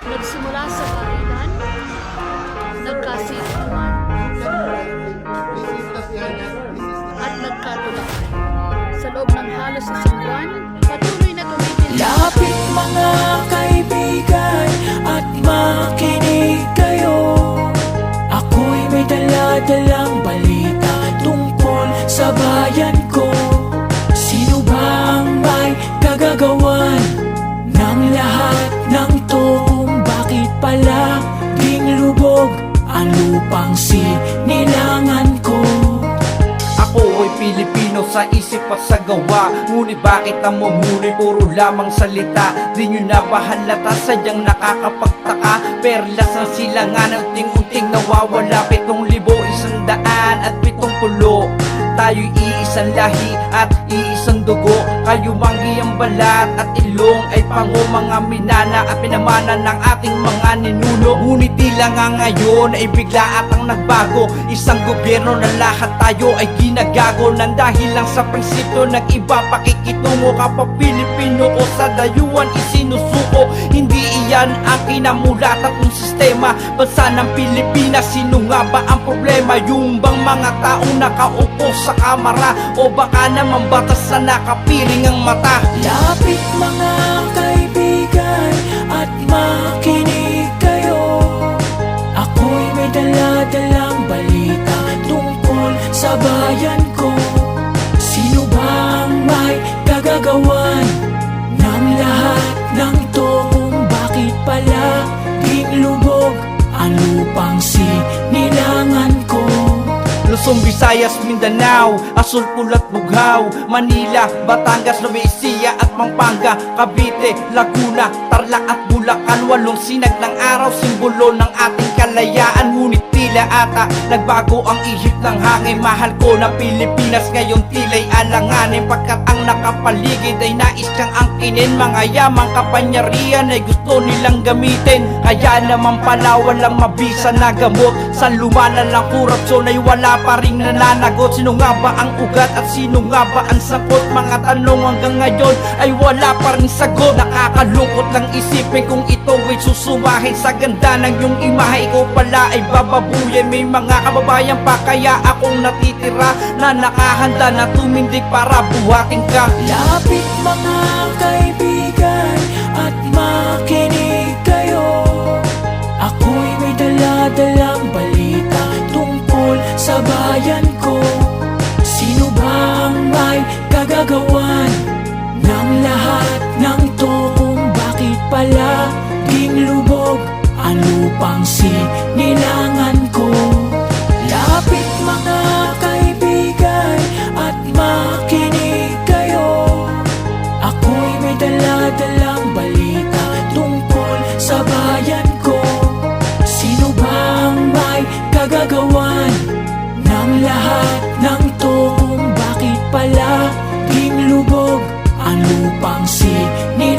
Nagsimula sa kainan, nagkasituan, at nagkatulakan. Sa loob ng halos isang buwan, patuloy na tumitinda. Lapit mga kaibigan at makinig kayo. Ako'y may dala-dalang balita tungkol sa bayan ko. Sino bang may kagagawan ng lahat ng to? Kung bakit palaging lubog ang lupang sinilangan ko? Ako ay Pilipino sa isip at sa gawa. Ngunit bakit ang mamuli puro lamang salita? Di nyo na ba halata, sadyang nakakapagtaka? Perlas ng silangan, unting-unting nawawala. 7,170 tayo'y iisang lahi at iisang dugo. Kayo manggi ang balat at ilong ay pango, mga minana at pinamana ng ating mga ninuno. Ngunit tila nga ngayon ay bigla at ang nagbago. Isang gobyerno na lahat tayo ay ginagago nang dahil lang sa prinsipyo nag-iba pakikitungo. Kapwa Pilipino ko sa dayuhan isinusuko. Hindi iyan ang kinamulatan ng sistema. Bansa ng Pilipinas, sino nga ba ang problema? Yung bang mga taong nakaupo sa kamara o baka naman batas na nakapiring ang mata? Lapit mga kaibigan at makinig kayo. Ako'y may dala-dalang balita tungkol sa bayan ko. Sino bang may kagagawan ng lahat ng to? Kung bakit palaging lubog ang lupang sinilangan ko? Luzon, Visayas, Mindanao, Asul, Pulat, Bughaw, Manila, Batangas, Nueva Ecija at Pampanga, Cavite, Laguna, Tarlac at Bulacan. 8 sinag ng araw, simbolo ng ating kalayaan. Ngunit tila ata nagbago ang ihip ng hangin. Mahal ko na Pilipinas ngayon tila'y alanganin, pagkat ang nakapaligid ay nais kang angkinin. Mga yamang kapanyarihan ay gusto nilang gamitin, kaya naman pala walang mabisa na gamot. Sa lumanan ng korupsyon ay wala pa ring nananagot. Sino nga ba ang ugat at sino nga ba ang sakot? Mga tanong hanggang ngayon ay wala pa rin sagot. Nakakalungkot lang isipin kung ito ay susumahin sa ganda ng iyong imahe. Ikaw pala ay bababuyan. May mga kababayan pa kaya akong natitira na nakahanda na tumindig para buhatin ka. Lapit mga kaibigan at makinig kayo. Ako'y may dala-dalang balita tungkol sa bayan ko. Sino bang may kagagawan ng lahat ng to? Kung bakit palaging lubog ang lupang sinilangan ko? Lapit mga kaibigan at makinig kayo. Ako'y may dala-dalang balita tungkol sa bayan ko. Sino bang may kagagawan ng lahat ng to? Kung bakit palaging lubog ang lupang sinilangan